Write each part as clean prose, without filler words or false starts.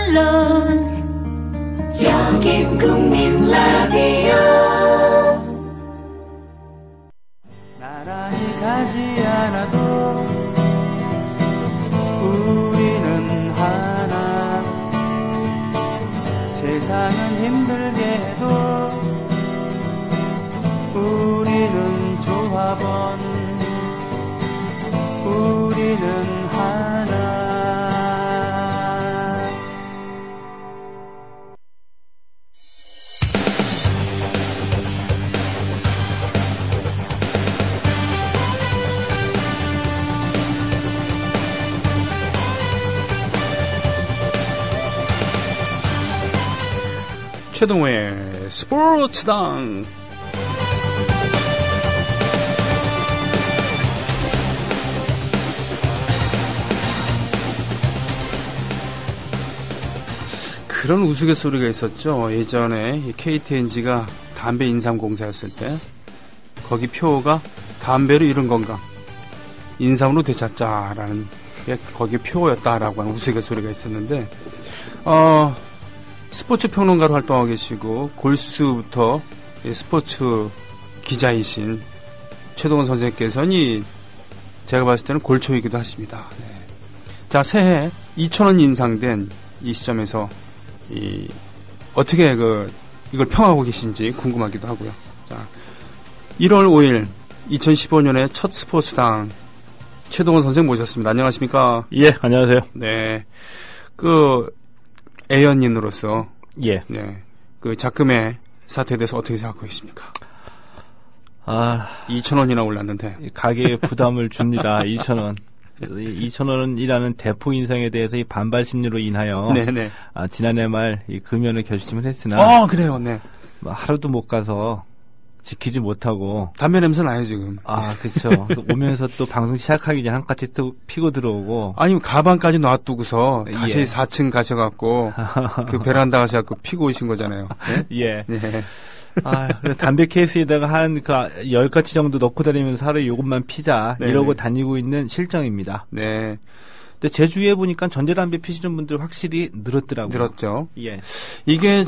물론 여긴 국민 라디오. 나란히 가지 않아도 우리는 하나. 세상은 힘들게 해도 우리는 조합원. 우리는 하나. 최동호의 스포츠당. 그런 우스갯소리가 있었죠. 예전에 KTNG가 담배 인삼공사였을 때 거기 표어가 담배로 이룬 건강, 인삼으로 되찾자라는 게 거기 표어였다라고 하는 우스갯소리가 있었는데, 스포츠 평론가로 활동하고 계시고 골수부터 스포츠 기자이신 최동원 선생님께서는 제가 봤을 때는 골초이기도 하십니다. 네. 자, 새해 2,000원 인상된 이 시점에서 어떻게 이걸 평하고 계신지 궁금하기도 하고요. 자, 1월 5일 2015년의 첫 스포츠당 최동원 선생 모셨습니다. 안녕하십니까? 예, 안녕하세요. 네, 애연인으로서 네, 작금의 사태에 대해서 어떻게 생각하고 계십니까? 2,000원이나 올랐는데 가게에 부담을 줍니다. 2,000원. 2,000원이라는 대폭 인상에 대해서 이 반발 심리로 인하여 네네. 지난해 말 이 금연을 결심을 했으나 그래요. 네. 하루도 못 가서 지키지 못하고 담배 냄새 나요 지금. 그렇죠. 오면서 또 방송 시작하기 전에 한 가지 또 피고 들어오고. 아니면 가방까지 놔두고서 다시 4층 가셔갖고 그 베란다 가셔갖고 피고 오신 거잖아요. 네? 예. 네. 담배 케이스에다가 한 10가지 정도 넣고 다니면서 하루에 요것만 피자. 네네. 이러고 다니고 있는 실정입니다. 네. 근데 제 주위에 보니까 전자담배 피시는 분들 확실히 늘었더라고요. 늘었죠. 예. 이게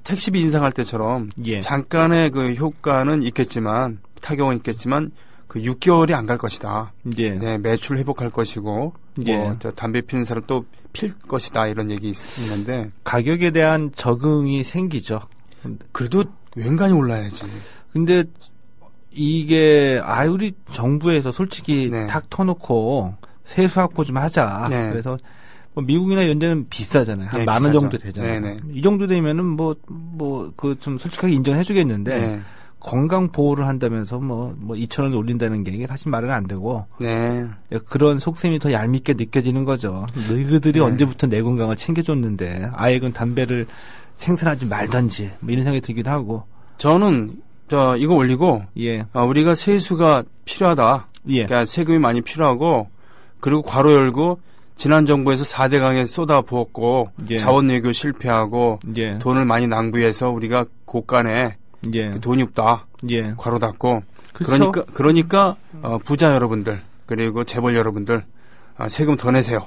택시비 인상할 때처럼 예. 잠깐의 그 효과는 있겠지만, 타격은 있겠지만, 6개월이 안 갈 것이다. 예. 네, 매출 회복할 것이고, 예. 담배 피는 사람 또 필 것이다. 이런 얘기 있는데. 가격에 대한 적응이 생기죠. 그래도 웬간히 올라야지. 근데 이게 우리 정부에서 솔직히 네. 탁 터놓고 세수 확보 좀 하자. 네. 그래서 미국이나 이런 데는 비싸잖아요. 한 네, 10,000원 정도 되잖아요. 네네. 이 정도 되면은 좀 솔직하게 인정해주겠는데 네. 건강 보호를 한다면서 2,000원 올린다는 게 이게 사실 말은 안 되고. 네. 그런 속셈이 더 얄밉게 느껴지는 거죠. 너희들이 언제부터 내 건강을 챙겨줬는데 아예 그 담배를 생산하지 말던지 이런 생각이 들기도 하고. 저는 이거 올리고 예. 우리가 세수가 필요하다. 예. 그러니까 세금이 많이 필요하고, 그리고 괄호 열고 지난 정부에서 4대 강에 쏟아 부었고 예. 자원 외교 실패하고 예. 돈을 많이 낭비해서 우리가 곳간에 예. 돈이 없다. 예. 괄호 닫고. 그쵸? 그러니까 부자 여러분들 그리고 재벌 여러분들 세금 더 내세요.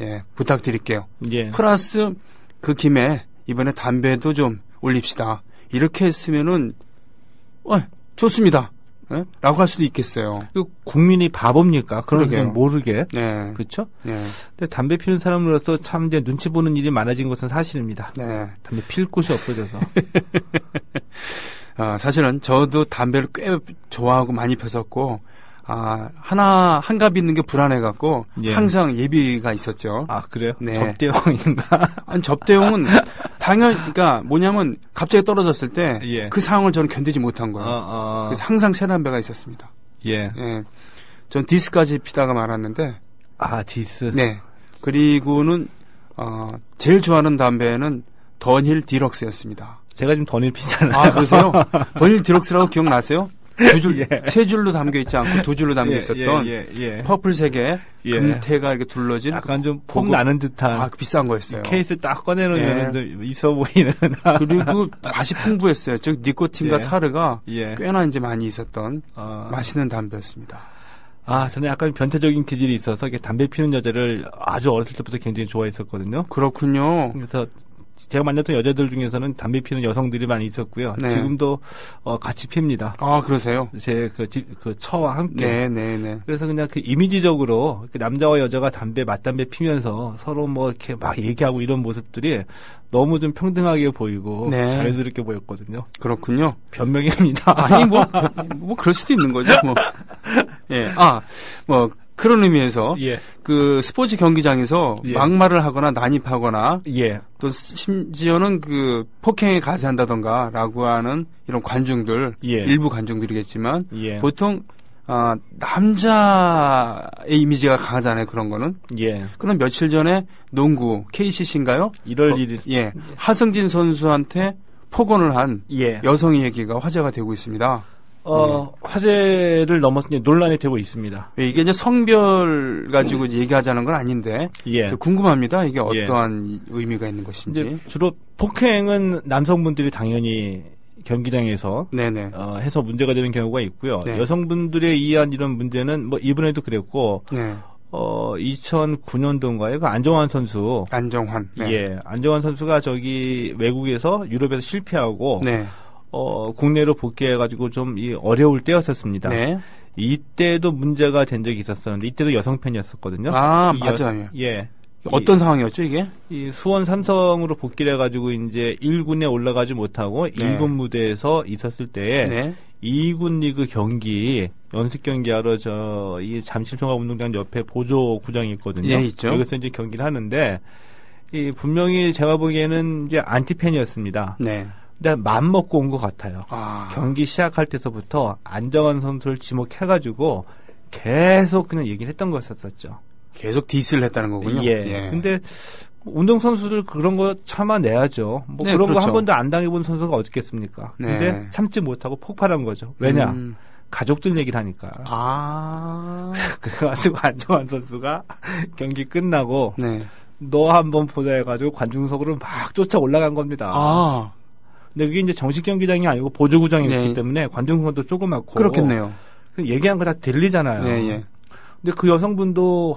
예, 부탁드릴게요. 예. 플러스 그 김에 이번에 담배도 좀 올립시다. 이렇게 했으면은 좋습니다. 예? 라고 할 수도 있겠어요. 국민이 바보입니까? 그런 걸 그러게요. 모르게. 네. 그렇죠? 네. 근데 담배 피우는 사람으로서 참 이제 눈치 보는 일이 많아진 것은 사실입니다. 네. 담배 필 곳이 없어져서. 사실은 저도 담배를 꽤 좋아하고 많이 폈었고, 한 갑 있는 게 불안해갖고, 예. 항상 예비가 있었죠. 그래요? 네. 접대용인가? 아니, 접대용은, 그러니까 뭐냐면, 갑자기 떨어졌을 때, 예. 그 상황을 저는 견디지 못한 거예요. 그래서 항상 새 담배가 있었습니다. 예. 예. 전 디스까지 피다가 말았는데, 디스. 네. 그리고는, 제일 좋아하는 담배는 던힐 디럭스였습니다. 제가 지금 던일 피잖아요. 그러세요? 던힐 디럭스라고 기억나세요? 예. 세 줄로 담겨 있지 않고 두 줄로 담겨 있었던 예. 퍼플색의 예. 금태가 이렇게 둘러진 약간 좀 폼 나는 듯한. 비싼 거였어요. 케이스 딱 꺼내놓으면 좀 있어 보이는. 그리고 맛이 풍부했어요. 즉 니코틴과 예. 타르가 예. 꽤나 이제 많이 있었던 맛있는 담배였습니다. 저는 약간 변태적인 기질이 있어서 이렇게 담배 피우는 여자를 아주 어렸을 때부터 굉장히 좋아했었거든요. 그렇군요. 그래서 제가 만났던 여자들 중에서는 담배 피우는 여성들이 많이 있었고요. 네. 지금도 같이 핍니다. 아, 그러세요? 제 처와 함께. 네. 그래서 그냥 그 이미지적으로 남자와 여자가 맞담배 피면서 서로 뭐 이렇게 막 얘기하고 이런 모습들이 너무 좀 평등하게 보이고 네. 자연스럽게 보였거든요. 그렇군요. 변명입니다. 아니, 뭐 그럴 수도 있는 거죠, 뭐. 예. 그런 의미에서 예. 그 스포츠 경기장에서 예. 막말을 하거나 난입하거나 예. 또 심지어는 그 폭행에 가세한다던가라고 하는 이런 관중들 예. 일부 관중들이겠지만 예. 보통 남자의 이미지가 강하잖아요. 그런 거는. 예. 그럼 며칠 전에 농구 KCC인가요? 1월 1일. 예. 하승진 선수한테 폭언을 한 예. 여성의 얘기가 화제가 되고 있습니다. 화제를 넘어서 이제 논란이 되고 있습니다. 이게 이제 성별 가지고 얘기하자는 건 아닌데 예. 궁금합니다. 이게 어떠한 의미가 있는 것인지. 이제 주로 폭행은 남성분들이 당연히 경기장에서 네네. 해서 문제가 되는 경우가 있고요. 네. 여성분들에 의한 이런 문제는 뭐 이번에도 그랬고 네. 2009년도인가요? 그 안정환 선수. 안정환. 네. 예. 안정환 선수가 외국에서 유럽에서 실패하고 네. 국내로 복귀해가지고 좀 어려울 때였었습니다. 네. 이때도 문제가 된 적이 있었었는데 이때도 여성 팬이었었거든요. 맞아요. 예. 어떤 상황이었죠, 이게? 이 수원 삼성으로 복귀를 해가지고 이제 1군에 올라가지 못하고 2군 무대에서 있었을 때 2군 리그 경기 연습 경기하러 이 잠실종합운동장 옆에 보조 구장이 있거든요. 예, 있죠. 여기서 이제 경기를 하는데 분명히 제가 보기에는 이제 안티팬이었습니다. 네. 근데 맘 먹고 온 것 같아요. 경기 시작할 때서부터 안정환 선수를 지목해가지고 계속 그냥 얘기를 했던 거였었죠. 계속 디스를 했다는 거군요. 예. 근데 운동선수들 그런 거 참아내야죠. 뭐 그런 거 한 번도 안 당해본 선수가 어딨겠습니까? 근데 참지 못하고 폭발한 거죠. 왜냐? 가족들 얘기를 하니까. 그래가지고 안정환 선수가 경기 끝나고 너 한번 보자 해가지고 관중석으로 막 쫓아 올라간 겁니다. 근데 그게 이제 정식 경기장이 아니고 보조구장이었기 때문에 관중석도 조그맣고. 그렇겠네요. 얘기한 거 다 들리잖아요. 예. 근데 그 여성분도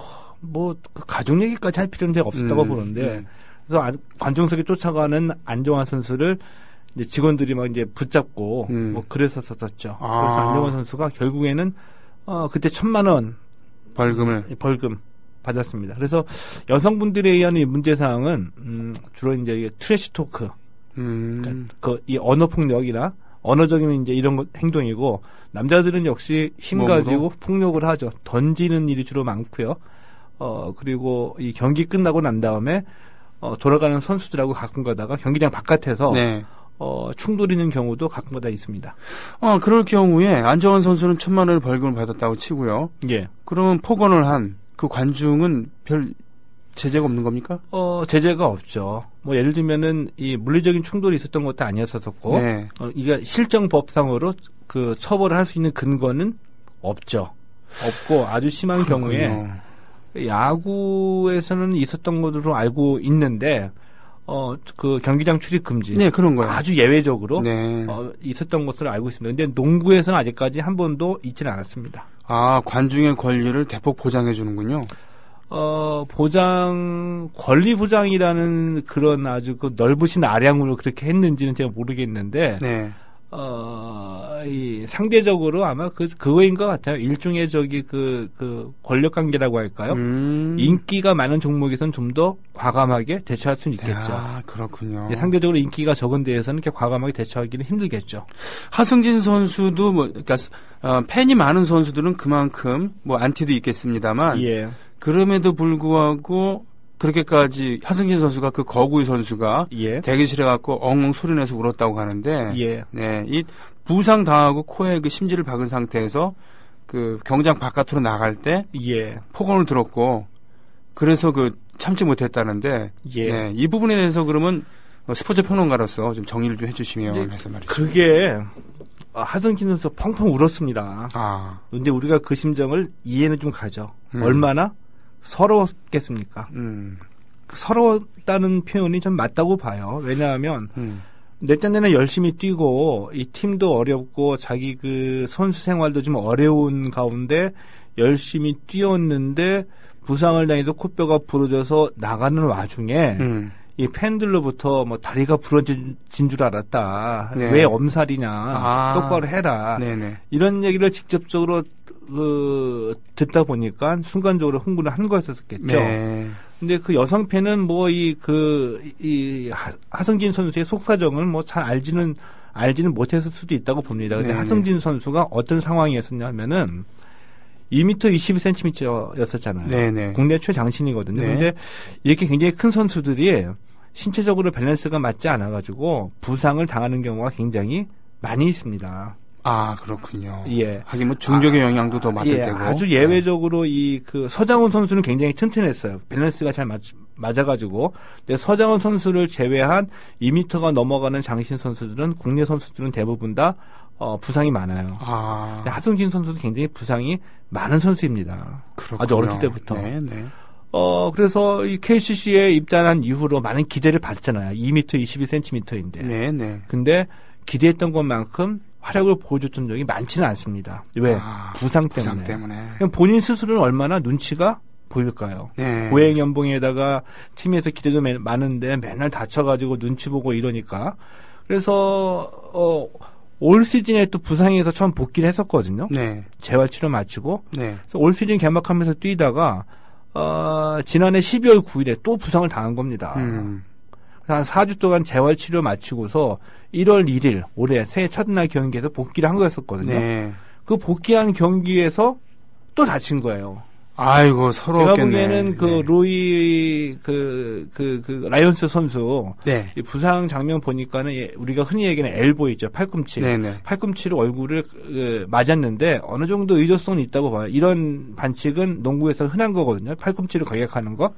그 가족 얘기까지 할 필요는 제가 없었다고 보는데 그래서 관중석에 쫓아가는 안정환 선수를 이제 직원들이 막 이제 붙잡고 뭐 그랬었었죠. 그래서 안정환 선수가 결국에는 그때 1,000,000원 벌금 받았습니다. 그래서 여성분들에 의한 이 문제 사항은 주로 이제 이게 트래시 토크, 그러니까 이 언어 폭력이나 언어적인 이제 이런 행동이고 남자들은 역시 힘 가지고 폭력을 하죠. 던지는 일이 주로 많고요. 그리고 이 경기 끝나고 난 다음에 돌아가는 선수들하고 가끔 가다가 경기장 바깥에서 충돌이 있는 경우도 가끔가다 있습니다. 그럴 경우에 안정환 선수는 1,000,000 원의 벌금을 받았다고 치고요. 예. 그러면 폭언을 한 그 관중은 별 제재가 없는 겁니까? 제재가 없죠. 뭐 예를 들면은 이 물리적인 충돌이 있었던 것도 아니었었고, 이게 실정법상으로 그 처벌을 할 수 있는 근거는 없죠. 없고 아주 심한 경우에 야구에서는 있었던 것으로 알고 있는데. 그 경기장 출입 금지. 네, 그런 거예요. 아주 예외적으로 있었던 것으로 알고 있습니다. 근데 농구에서는 아직까지 한 번도 있지는 않았습니다. 관중의 권리를 대폭 보장해 주는군요. 권리 보장이라는 그런 아주 그 넓으신 아량으로 그렇게 했는지는 제가 모르겠는데, 이 상대적으로 아마 그거인 것 같아요. 일종의 그 권력 관계라고 할까요? 인기가 많은 종목에서는 좀 더 과감하게 대처할 수는 있겠죠. 그렇군요. 상대적으로 인기가 적은 데에서는 이렇게 과감하게 대처하기는 힘들겠죠. 하승진 선수도 그러니까 팬이 많은 선수들은 그만큼 안티도 있겠습니다만, 그럼에도 불구하고 그렇게까지 하승진 선수가 그 거구이 선수가 대기실에 갖고 엉엉 소리내서 울었다고 하는데, 이 부상 당하고 코에 그 심지를 박은 상태에서 그 경장 바깥으로 나갈 때 폭언을 들었고, 그래서 참지 못했다는데, 이 부분에 대해서 그러면 스포츠 평론가로서 좀 정리를 좀 해주시면 해서 말이죠. 그게 하승진 선수 펑펑 울었습니다. 근데 우리가 그 심정을 이해는 좀 가죠. 얼마나 서러웠겠습니까? 서러웠다는 표현이 좀 맞다고 봐요. 왜냐하면 내 딴에는 열심히 뛰고 이 팀도 어렵고 자기 그 선수 생활도 좀 어려운 가운데 열심히 뛰었는데 부상을 당해서 코뼈가 부러져서 나가는 와중에 이 팬들로부터 뭐 다리가 부러진 줄 알았다. 네. 왜 엄살이냐. 똑바로 해라. 네네. 이런 얘기를 직접적으로 듣다 보니까 순간적으로 흥분을 한 거였었겠죠. 네. 근데 그 여성 팬은 뭐 하승진 선수의 속사정을 뭐 잘 알지는 못했을 수도 있다고 봅니다. 근데 하승진 선수가 어떤 상황이었었냐면은 2m 21cm였었잖아요. 네네. 국내 최장신이거든요. 네. 근데 이렇게 굉장히 큰 선수들이 신체적으로 밸런스가 맞지 않아가지고 부상을 당하는 경우가 굉장히 많이 있습니다. 아, 그렇군요. 예. 하긴 뭐 중적의 영향도 더 맞을 테고. 아주 예외적으로 서장훈 선수는 굉장히 튼튼했어요. 밸런스가 잘 맞아가지고. 근데 서장훈 선수를 제외한 2m가 넘어가는 장신 선수들은 국내 선수들은 대부분 다 부상이 많아요. 하승진 선수도 굉장히 부상이 많은 선수입니다. 그렇군요. 아주 어렸을 때부터. 네. 그래서 이 KCC에 입단한 이후로 많은 기대를 받잖아요. 2m 22cm인데. 네네. 근데 기대했던 것만큼 활약을 보여줬던 적이 많지는 않습니다. 왜? 부상 때문에. 본인 스스로는 얼마나 눈치가 보일까요? 네. 고액 연봉에다가 팀에서 기대도 많은데 맨날 다쳐가지고 눈치 보고 이러니까. 그래서 올 시즌에 또 부상에서 처음 복귀를 했었거든요. 네. 재활치료 마치고. 네. 그래서 올 시즌 개막하면서 뛰다가 지난해 12월 9일에 또 부상을 당한 겁니다. 한 4주 동안 재활치료 마치고서 1월 1일 올해 새해 첫날 경기에서 복귀를 한 거였었거든요. 네. 그 복귀한 경기에서 또 다친 거예요. 아이고, 서러웠겠네. 제가 보기에는 로이 라이온스 선수 네. 이 부상 장면 보니까는 우리가 흔히 얘기하는 엘보 있죠. 팔꿈치. 네네. 팔꿈치로 얼굴을 맞았는데 어느 정도 의도성은 있다고 봐요. 이런 반칙은 농구에서 흔한 거거든요. 팔꿈치로 가격하는 거.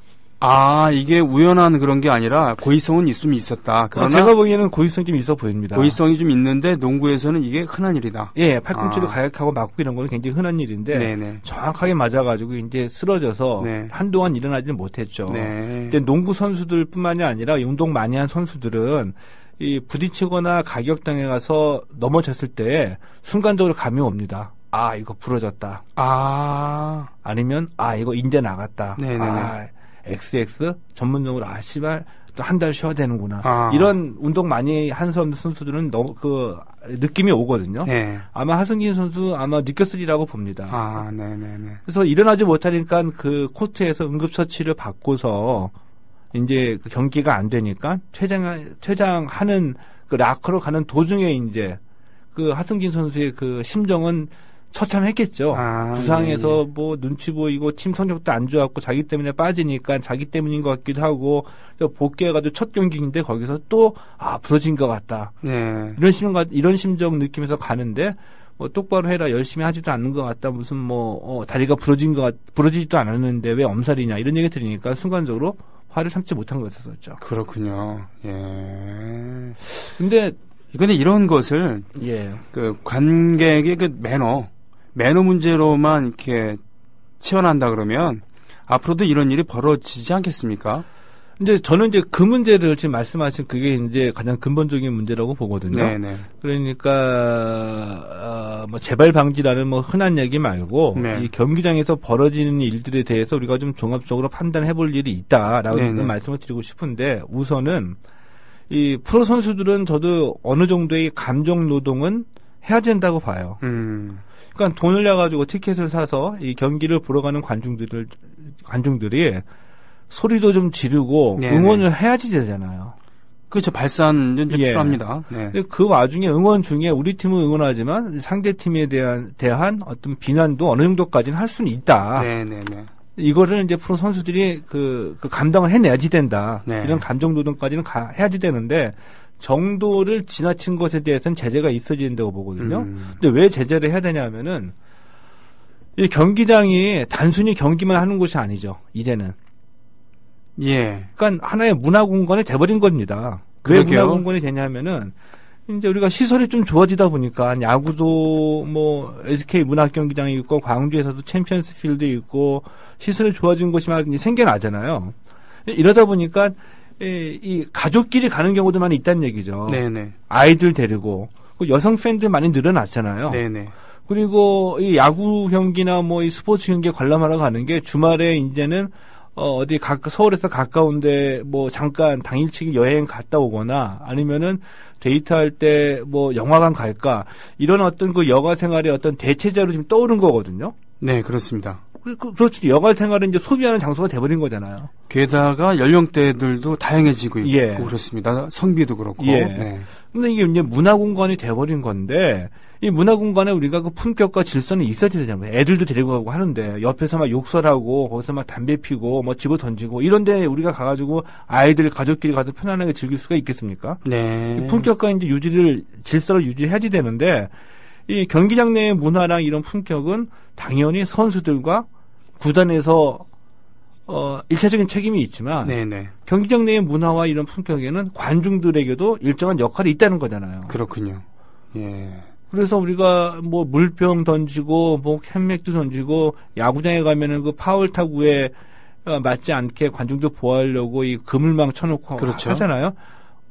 이게 우연한 그런 게 아니라 고의성은 있으면 있었다. 그러나 제가 보기에는 고의성이 좀 있어 보입니다. 고의성이 좀 있는데 농구에서는 이게 흔한 일이다. 예, 팔꿈치로 가격하고 맞고 이런 거는 굉장히 흔한 일인데 네네. 정확하게 맞아가지고 이제 쓰러져서 네. 한동안 일어나지는 못했죠. 네. 근데 농구 선수들뿐만이 아니라 운동 많이 한 선수들은 이 부딪히거나 가격당해 가서 넘어졌을 때 순간적으로 감이 옵니다. 이거 부러졌다. 아니면 이거 인대 나갔다. 네네네. XX 전문용어로 씨발 또 한 달 쉬어야 되는구나. 이런 운동 많이 한 선수들은 너무 느낌이 오거든요. 네. 아마 하승진 선수 아마 느꼈으리라고 봅니다. 네네네. 그래서 일어나지 못하니까 그 코트에서 응급처치를 받고서 이제 그 경기가 안 되니까 퇴장하는 그 라커로 가는 도중에 이제 그 하승진 선수의 그 심정은 처참했겠죠. 부상해서 뭐 눈치 보이고 팀 성적도 안 좋았고 자기 때문에 빠지니까 자기 때문인 것 같기도 하고 복귀해가지고 첫 경기인데 거기서 또 부러진 것 같다. 네. 이런 심정 느끼면서 가는데 뭐 똑바로 해라 열심히 하지도 않는 것 같다. 무슨 다리가 부러지지도 않았는데 왜 엄살이냐 이런 얘기 들으니까 순간적으로 화를 참지 못한 거였었죠. 그렇군요. 예. 근데 이런 것을 그 관객의 그 매너 문제로만 이렇게 치환한다 그러면 앞으로도 이런 일이 벌어지지 않겠습니까? 근데 저는 이제 그 문제를 지금 말씀하신 그게 이제 가장 근본적인 문제라고 보거든요. 네네. 그러니까 뭐 재발 방지라는 뭐 흔한 얘기 말고 이 경기장에서 벌어지는 일들에 대해서 우리가 좀 종합적으로 판단해 볼 일이 있다라고 말씀을 드리고 싶은데 우선은 이 프로 선수들은 저도 어느 정도의 감정 노동은 해야 된다고 봐요. 그러니까 돈을 내가지고 티켓을 사서 이 경기를 보러 가는 관중들이 소리도 좀 지르고 응원을 해야지 되잖아요. 그렇죠. 발산 좀 필요합니다. 근데 그 와중에 응원 중에 우리 팀은 응원하지만 상대 팀에 대한 어떤 비난도 어느 정도까지는 할 수는 있다. 네네네. 이거를 이제 프로 선수들이 그 감당을 해내야지 된다. 이런 감정 노동까지는 해야지 되는데 정도를 지나친 것에 대해서는 제재가 있어야 된다고 보거든요. 근데 왜 제재를 해야 되냐면은 이 경기장이 단순히 경기만 하는 곳이 아니죠. 이제는. 그러니까 하나의 문화 공간이 돼버린 겁니다. 왜 문화 공간이 되냐면은 이제 우리가 시설이 좀 좋아지다 보니까 야구도 뭐 SK 문학 경기장이 있고 광주에서도 챔피언스 필드 있고 시설이 좋아진 곳이 많이 생겨나잖아요. 이러다 보니까 이 가족끼리 가는 경우도 많이 있다는 얘기죠. 네네. 아이들 데리고 여성 팬들 많이 늘어났잖아요. 네네. 그리고 이 야구 경기나 뭐 이 스포츠 경기에 관람하러 가는 게 주말에 이제는 어디 서울에서 가까운데 뭐 잠깐 당일치기 여행 갔다 오거나 아니면은 데이트할 때 뭐 영화관 갈까 이런 어떤 그 여가 생활의 어떤 대체자로 지금 떠오른 거거든요. 네, 그렇습니다. 그렇죠. 여가 생활은 이제 소비하는 장소가 돼버린 거잖아요. 게다가 연령대들도 다양해지고 있고 예. 그렇습니다. 성비도 그렇고. 예. 네. 근데 이게 이제 문화공간이 돼버린 건데 이 문화공간에 우리가 그 품격과 질서는 있어야 되잖아요. 애들도 데리고 가고 하는데 옆에서 막 욕설하고 거기서 막 담배 피고 뭐 집어 던지고 이런데 우리가 가가지고 아이들 가족끼리 가서 편안하게 즐길 수가 있겠습니까? 네. 이 품격과 이제 질서를 유지해야지 되는데 이 경기장 내의 문화랑 이런 품격은 당연히 선수들과 구단에서 일차적인 책임이 있지만 네네. 경기장 내의 문화와 이런 품격에는 관중들에게도 일정한 역할이 있다는 거잖아요. 그렇군요. 예. 그래서 우리가 뭐 물병 던지고 뭐 캔맥주 던지고 야구장에 가면은 그 파울 타구에 맞지 않게 관중들 보호하려고 이 그물망 쳐놓고 그렇죠. 하잖아요.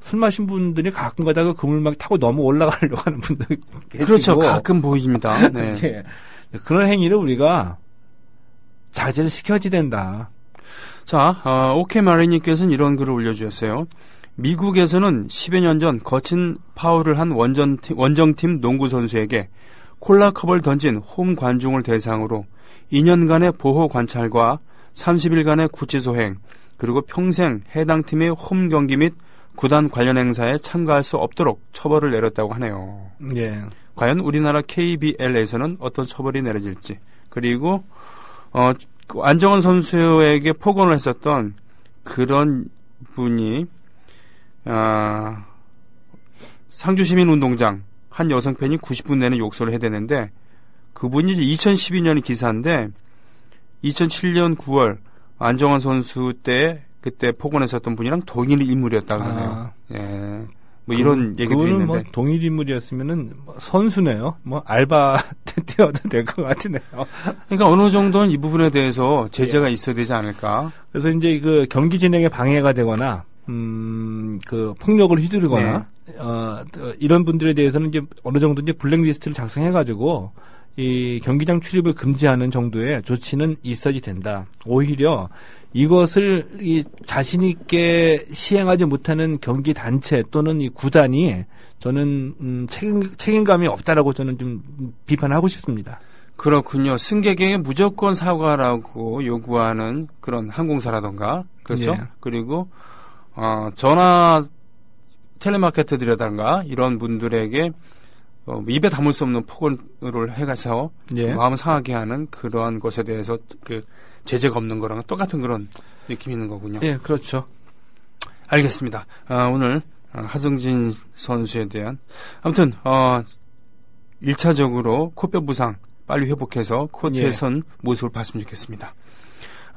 술 마신 분들이 가끔 가다가 그물망 타고 넘어 올라가려고 하는 분들 계시고. 그렇죠. 가끔 보입니다. 네. 예. 그런 행위를 우리가 자제를 시켜야지 된다. 자, 오케이 마리님께서는 이런 글을 올려주셨어요. 미국에서는 10여 년 전 거친 파울을 한 원정팀 농구 선수에게 콜라컵을 던진 홈 관중을 대상으로 2년간의 보호 관찰과 30일간의 구치소행, 그리고 평생 해당 팀의 홈 경기 및 구단 관련 행사에 참가할 수 없도록 처벌을 내렸다고 하네요. 예. 과연 우리나라 KBL에서는 어떤 처벌이 내려질지, 그리고 안정환 선수에게 폭언을 했었던 그런 분이 상주시민운동장 한 여성 팬이 90분 내내 욕설을 해대는데, 그분이 이제 2012년 기사인데 2007년 9월 안정환 선수 때 그때 폭언했었던 분이랑 동일 인물이었다고 하네요. 예. 뭐 이런 얘기도 있는데. 뭐 동일 인물이었으면은 선수네요. 뭐 알바 뛰어도 될 것 같으네요. 그러니까 어느 정도는 이 부분에 대해서 제재가 있어야 되지 않을까. 그래서 이제 그 경기 진행에 방해가 되거나 그 폭력을 휘두르거나 이런 분들에 대해서는 이제 어느 정도 이제 블랙리스트를 작성해가지고 이 경기장 출입을 금지하는 정도의 조치는 있어야지 된다. 오히려 이것을 이 자신 있게 시행하지 못하는 경기 단체 또는 이 구단이 저는 책임감이 없다라고 저는 좀 비판하고 싶습니다. 그렇군요. 승객에게 무조건 사과라고 요구하는 그런 항공사라던가, 그렇죠? 예. 그리고 전화 텔레마케터들이라던가 이런 분들에게 입에 담을 수 없는 폭언을 해가서 예. 마음 상하게 하는 그러한 것에 대해서 그 제재가 없는 거랑 똑같은 그런 느낌이 있는 거군요. 예, 그렇죠. 알겠습니다. 오늘 하승진 선수에 대한 아무튼 1차적으로 코뼈 부상 빨리 회복해서 코트에 선 모습을 봤으면 좋겠습니다.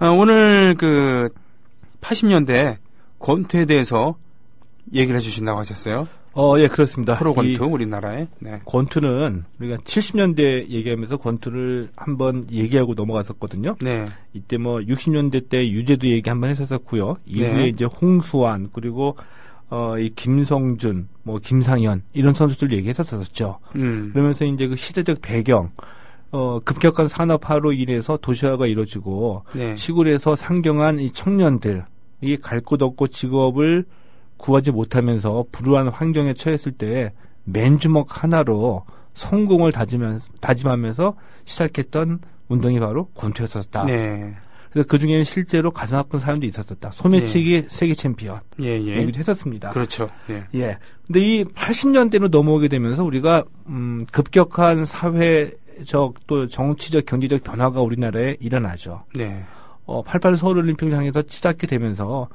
오늘 그 80년대 권투에 대해서 얘기를 해주신다고 하셨어요. 예, 그렇습니다. 프로 권투 우리나라에. 네. 권투는 우리가 70년대 얘기하면서 권투를 한번 얘기하고 넘어갔었거든요. 네. 이때 뭐 60년대 때 유재도 얘기 한번 했었고요. 이후에 네. 이제 홍수환 그리고 이 김성준, 뭐 김상현 이런 선수들 얘기했었었죠. 그러면서 이제 그 시대적 배경, 급격한 산업화로 인해서 도시화가 이루어지고 네. 시골에서 상경한 이 청년들 이 갈 곳 없고 직업을 구하지 못하면서 불우한 환경에 처했을 때 맨주먹 하나로 성공을 다짐하면서 시작했던 운동이 바로 권투였었다. 네. 그래서 그 중에는 실제로 가슴 아픈 사람도 있었었다. 소매치기 세계 챔피언 얘기도 했었습니다. 그렇죠. 예. 예. 근데 이 80년대로 넘어오게 되면서 우리가 급격한 사회적 또 정치적 경제적 변화가 우리나라에 일어나죠. 네. 88 서울올림픽을 향해서 시작이 되면서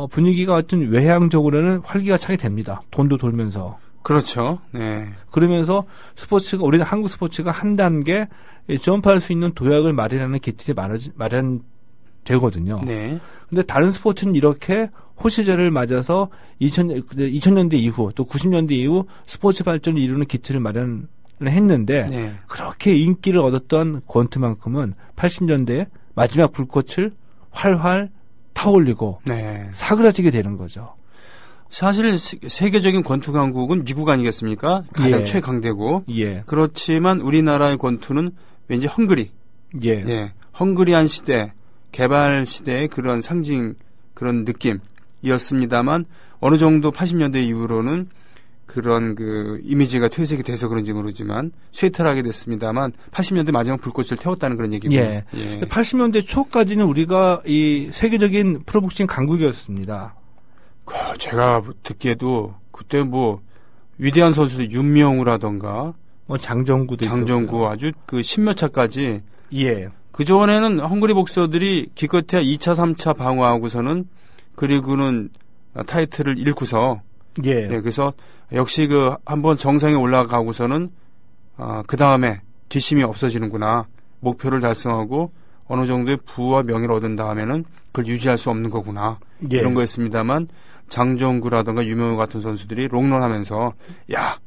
분위기가 어떤 외향적으로는 활기가 차게 됩니다. 돈도 돌면서. 그렇죠. 네. 그러면서 스포츠가 우리는 한국 스포츠가 한 단계 점프할 수 있는 도약을 마련하는 기틀이 마련되거든요. 네. 근데 다른 스포츠는 이렇게 호시절을 맞아서 2000년대 이후 또 90년대 이후 스포츠 발전을 이루는 기틀을 마련을 했는데 네. 그렇게 인기를 얻었던 권투만큼은 80년대 마지막 불꽃을 활활 타올리고 네. 사그라지게 되는 거죠. 사실 세계적인 권투 강국은 미국 아니겠습니까? 가장 최강대고. 그렇지만 우리나라의 권투는 왠지 헝그리. 헝그리안 시대, 개발 시대의 그런 상징, 그런 느낌이었습니다만 어느 정도 80년대 이후로는 그런 그 이미지가 퇴색이 돼서 그런지 모르지만 쇠퇴하게 됐습니다만 80년대 마지막 불꽃을 태웠다는 그런 얘기고요. 80년대 초까지는 우리가 이 세계적인 프로복싱 강국이었습니다. 제가 듣기에도 그때 뭐 위대한 선수들 윤명우라던가 뭐 장정구 아주 그 십몇 차까지 그 전에는 헝그리 복서들이 기껏해야 2차, 3차 방어하고서는 그리고는 타이틀을 잃고서 그래서 역시 그 한번 정상에 올라가고서는 그 다음에 뒷심이 없어지는구나. 목표를 달성하고 어느 정도의 부와 명예를 얻은 다음에는 그걸 유지할 수 없는 거구나. 이런 거였습니다만 장정구라든가 유명우 같은 선수들이 롱런하면서 야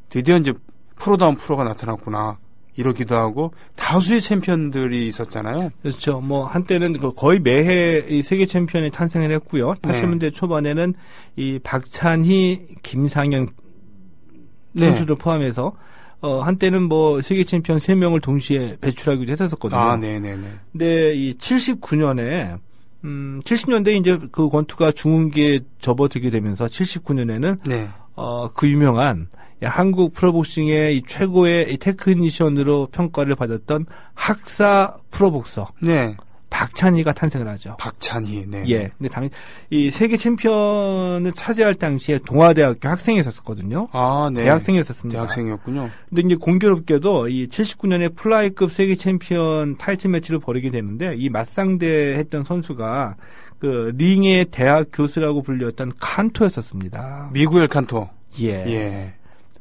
드디어 이제 프로다운 프로가 나타났구나. 이러기도 하고 다수의 챔피언들이 있었잖아요. 그렇죠. 뭐 한때는 거의 매해 이 세계 챔피언이 탄생을 했고요. 80년대 초반에는 이 박찬희, 김상현 선수를 포함해서 한때는 뭐 세계 챔피언 3명을 동시에 배출하기도 했었거든요. 근데 이 79년에 70년대 이제 그 권투가 중흥기에 접어들게 되면서 79년에는 그 유명한 한국 프로복싱의 이 최고의 이 테크니션으로 평가를 받았던 학사 프로복서 박찬희가 탄생을 하죠. 박찬희, 근데 이 세계 챔피언을 차지할 당시에 동아대학교 학생이었었거든요. 대학생이었습니다. 대학생이었군요. 근데 이제 공교롭게도 이 79년에 플라이급 세계 챔피언 타이틀 매치를 벌이게 되는데 이 맞상대했던 선수가 그 링의 대학 교수라고 불렸던 칸토였었습니다. 미구엘 칸토.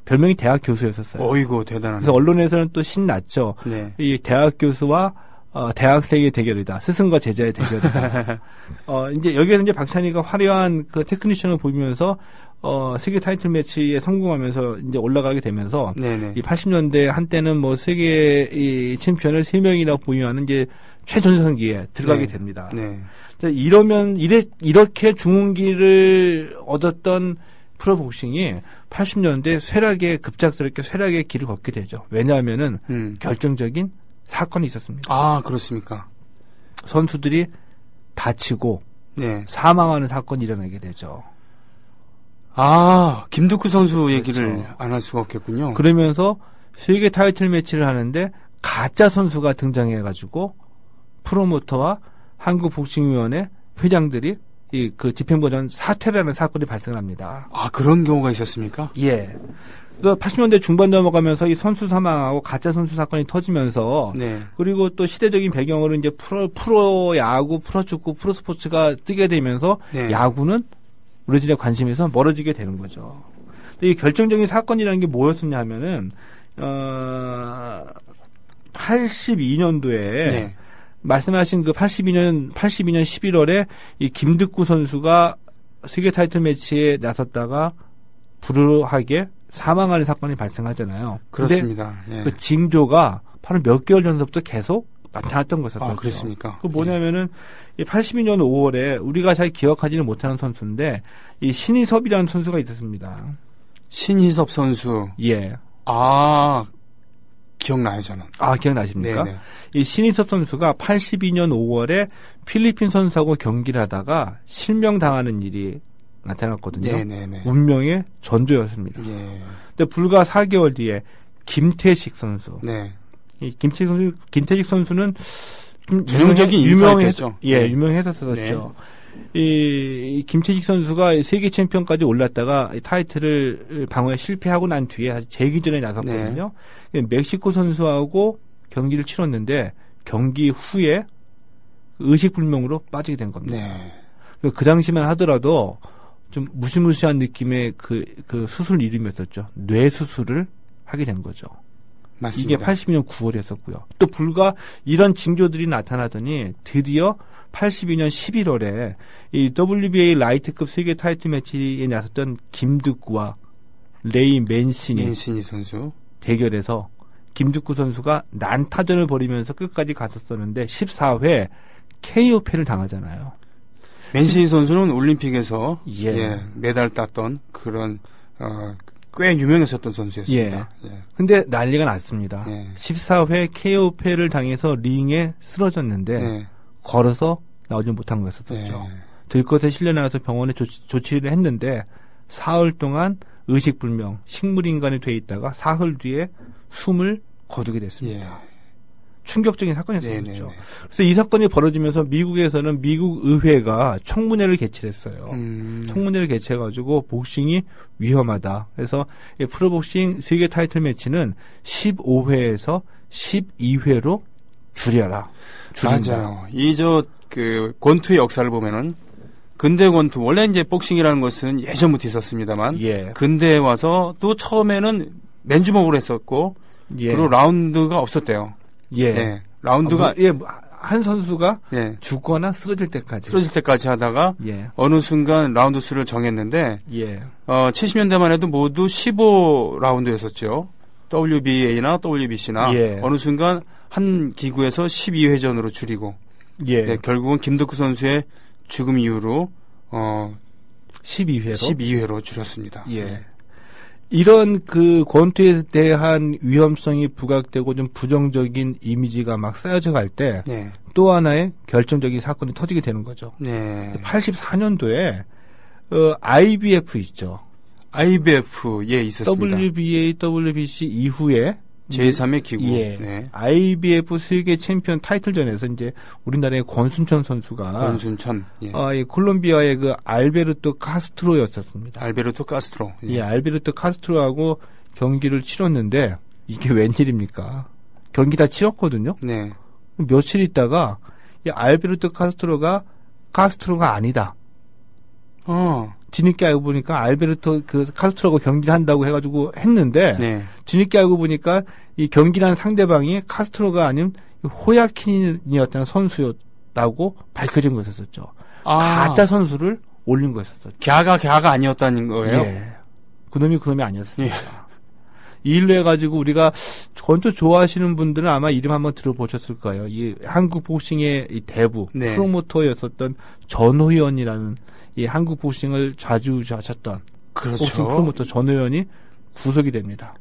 별명이 대학 교수였었어요. 어이구, 대단하네. 그래서 언론에서는 또 신났죠. 이 대학 교수와 대학생의 대결이다. 스승과 제자의 대결이다. 이제 여기에서 이제 박찬희가 화려한 그 테크니션을 보이면서 세계 타이틀 매치에 성공하면서 이제 올라가게 되면서 이 80년대 한때는 뭐 세계 이 챔피언을 3명이나 보유하는 이제 최전성기에 들어가게 됩니다. 이렇게 중흥기를 얻었던 프로복싱이 80년대 급작스럽게 쇠락의 길을 걷게 되죠. 왜냐하면은 결정적인 사건이 있었습니다. 그렇습니까? 선수들이 다치고 사망하는 사건이 일어나게 되죠. 김두쿠 선수 얘기를 안 할 수가 없겠군요. 그러면서 세계 타이틀 매치를 하는데 가짜 선수가 등장해가지고 프로모터와 한국복싱위원회 회장들이 그 집행부원 사퇴라는 사건이 발생합니다. 그런 경우가 있었습니까? 그래서 80년대 중반 넘어가면서 이 선수 사망하고 가짜 선수 사건이 터지면서 그리고 또 시대적인 배경으로 이제 프로 야구, 프로 축구, 프로 스포츠가 뜨게 되면서 야구는 우리들의 관심에서 멀어지게 되는 거죠. 근데 이 결정적인 사건이라는 게 뭐였었냐 하면은 82년도에 말씀하신 그 82년 11월에 이 김득구 선수가 세계 타이틀 매치에 나섰다가 불우하게 사망하는 사건이 발생하잖아요. 그렇습니다. 그 징조가 바로 몇 개월 전부터 계속 나타났던 것이었죠. 그렇습니까? 그 뭐냐면은 이 82년 5월에 우리가 잘 기억하지는 못하는 선수인데 이 신희섭이라는 선수가 있었습니다. 신희섭 선수. 기억나요, 저는. 기억나십니까? 이 신희섭 선수가 82년 5월에 필리핀 선수하고 경기를 하다가 실명당하는 일이 나타났거든요. 운명의 전조였습니다. 근데 불과 4개월 뒤에 김태식 선수. 이 김태식 선수는 좀 전형적인 유명했죠. 유명했었었죠. 이 김태식 선수가 세계 챔피언까지 올랐다가 타이틀을 방어에 실패하고 난 뒤에 재기전에 나섰거든요. 멕시코 선수하고 경기를 치렀는데 경기 후에 의식불명으로 빠지게 된 겁니다. 그 당시만 하더라도 좀 무시무시한 느낌의 그 수술 이름이었었죠. 뇌 수술을 하게 된 거죠. 맞습니다. 이게 82년 9월이었었고요. 또 불과 이런 징조들이 나타나더니 드디어 82년 11월에 이 WBA 라이트급 세계 타이틀 매치에 나섰던 김득구와 레이 맨시니 선수 대결에서 김득구 선수가 난타전을 벌이면서 끝까지 갔었었는데 14회 KO패를 당하잖아요. 맨시니 선수는 올림픽에서 메달 땄던 그런 꽤 유명했었던 선수였습니다. 근데 난리가 났습니다. 14회 KO패를 당해서 링에 쓰러졌는데 걸어서 나오지 못한 거였었죠. 들것에 실려나와서 병원에 조치를 했는데 사흘 동안 의식불명, 식물인간이 돼 있다가 사흘 뒤에 숨을 거두게 됐습니다. 충격적인 사건이었었죠. 그래서 이 사건이 벌어지면서 미국에서는 미국 의회가 청문회를 개최했어요. 청문회를 개최해가지고 복싱이 위험하다. 그래서 프로복싱 세계 타이틀 매치는 15회에서 12회로 줄여라. 맞아요. 그 권투의 역사를 보면은 근대 권투, 원래 이제 복싱이라는 것은 예전부터 있었습니다만, 근대에 와서 또 처음에는 맨주먹으로 했었고, 그리고 라운드가 없었대요. 라운드가, 한 선수가 죽거나 쓰러질 때까지 하다가, 어느 순간 라운드 수를 정했는데, 70년대만 해도 모두 15라운드였었죠. WBA나 WBC나, 어느 순간 한 기구에서 12회전으로 줄이고, 결국은 김덕구 선수의 죽음 이후로 12회로 줄였습니다. 이런 그 권투에 대한 위험성이 부각되고 좀 부정적인 이미지가 막 쌓여져 갈 때 또 하나의 결정적인 사건이 터지게 되는 거죠. 84년도에 IBF 있죠. IBF 있었습니다. WBA, WBC 이후에 제3의 기구. IBF 세계 챔피언 타이틀전에서 이제 우리나라의 권순천 선수가 콜롬비아의 그 알베르토 카스트로였었습니다. 알베르토 카스트로. 알베르토 카스트로하고 경기를 치렀는데 이게 웬일입니까? 경기 다 치렀거든요. 며칠 있다가 이 알베르토 카스트로가 아니다. 뒤늦게 알고 보니까 알베르토 그 카스트로하고 경기를 한다고 해가지고 했는데 뒤늦게 알고 보니까 이 경기라는 상대방이 카스트로가 아닌 호야킨이었다는 선수였다고 밝혀진 거였었죠. 가짜 선수를 올린 거였었죠. 걔가 아니었다는 거예요? 그놈이 아니었습니다. 이 일로 해가지고 우리가 권투 좋아하시는 분들은 아마 이름 한번 들어보셨을 거예요. 이 한국 복싱의 이 대부 프로모터였었던 전호연이라는 이 한국 복싱을 좌지우지하셨던 복싱 프로모터 전호연이 구속이 됩니다.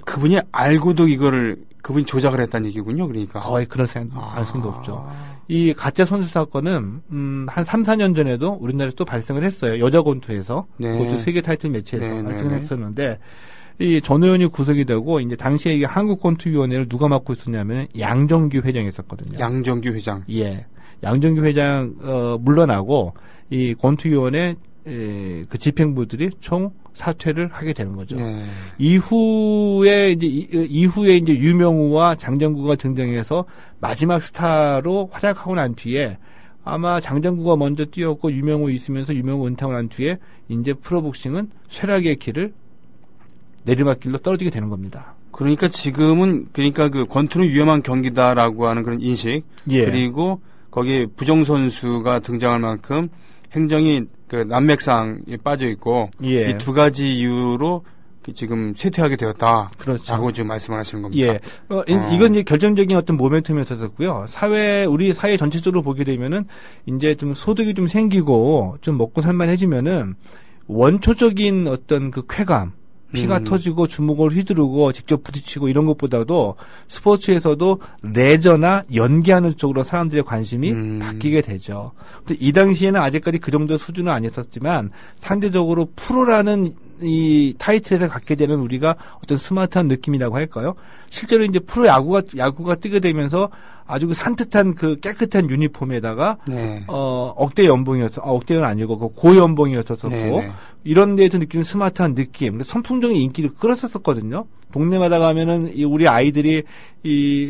그분이 알고도 그분이 조작을 했다는 얘기군요. 그러니까 거의 그런 가능성도 없죠. 이 가짜 선수 사건은 한 3, 4년 전에도 우리나라에서 또 발생을 했어요. 여자 권투에서 그것도 세계 타이틀 매치에서 발생을 했었는데 이 전호연이 구속이 되고 이제 당시에 이게 한국권투위원회를 누가 맡고 있었냐면 양정규 회장이었거든요. 양정규 회장. 양정규 회장 물러나고 이 권투위원회 그 집행부들이 총 사퇴를 하게 되는 거죠. 이후에 이제 유명우와 장정구가 등장해서 마지막 스타로 활약하고 난 뒤에 아마 장정구가 먼저 뛰었고 유명우 있으면서 유명우 은퇴하고 난 뒤에 이제 프로복싱은 쇠락의 길을 내리막길로 떨어지게 되는 겁니다. 그러니까 지금은 그 권투는 위험한 경기다라고 하는 그런 인식 그리고 거기에 부정 선수가 등장할 만큼 행정이 그 난맥상에 빠져 있고 이 두 가지 이유로 지금 쇠퇴하게 되었다. 라고 지금 말씀을 하시는 겁니다. 이건 이제 결정적인 어떤 모멘텀이었었고요. 우리 사회 전체적으로 보게 되면은 이제 좀 소득이 좀 생기고 좀 먹고 살만해지면은 원초적인 어떤 그 쾌감, 피가 터지고 주먹을 휘두르고 직접 부딪히고 이런 것보다도 스포츠에서도 레저나 연기하는 쪽으로 사람들의 관심이 바뀌게 되죠. 근데 이 당시에는 아직까지 그 정도 수준은 아니었었지만 상대적으로 프로라는 이 타이틀에서 갖게 되는 우리가 어떤 스마트한 느낌이라고 할까요? 실제로 이제 프로 야구가 뜨게 되면서 아주 그 산뜻한 그 깨끗한 유니폼에다가 억대 연봉은 아니고 그 고연봉이었었고 이런 데에서 느끼는 스마트한 느낌, 선풍적인 인기를 끌었었거든요. 동네마다 가면은 우리 아이들이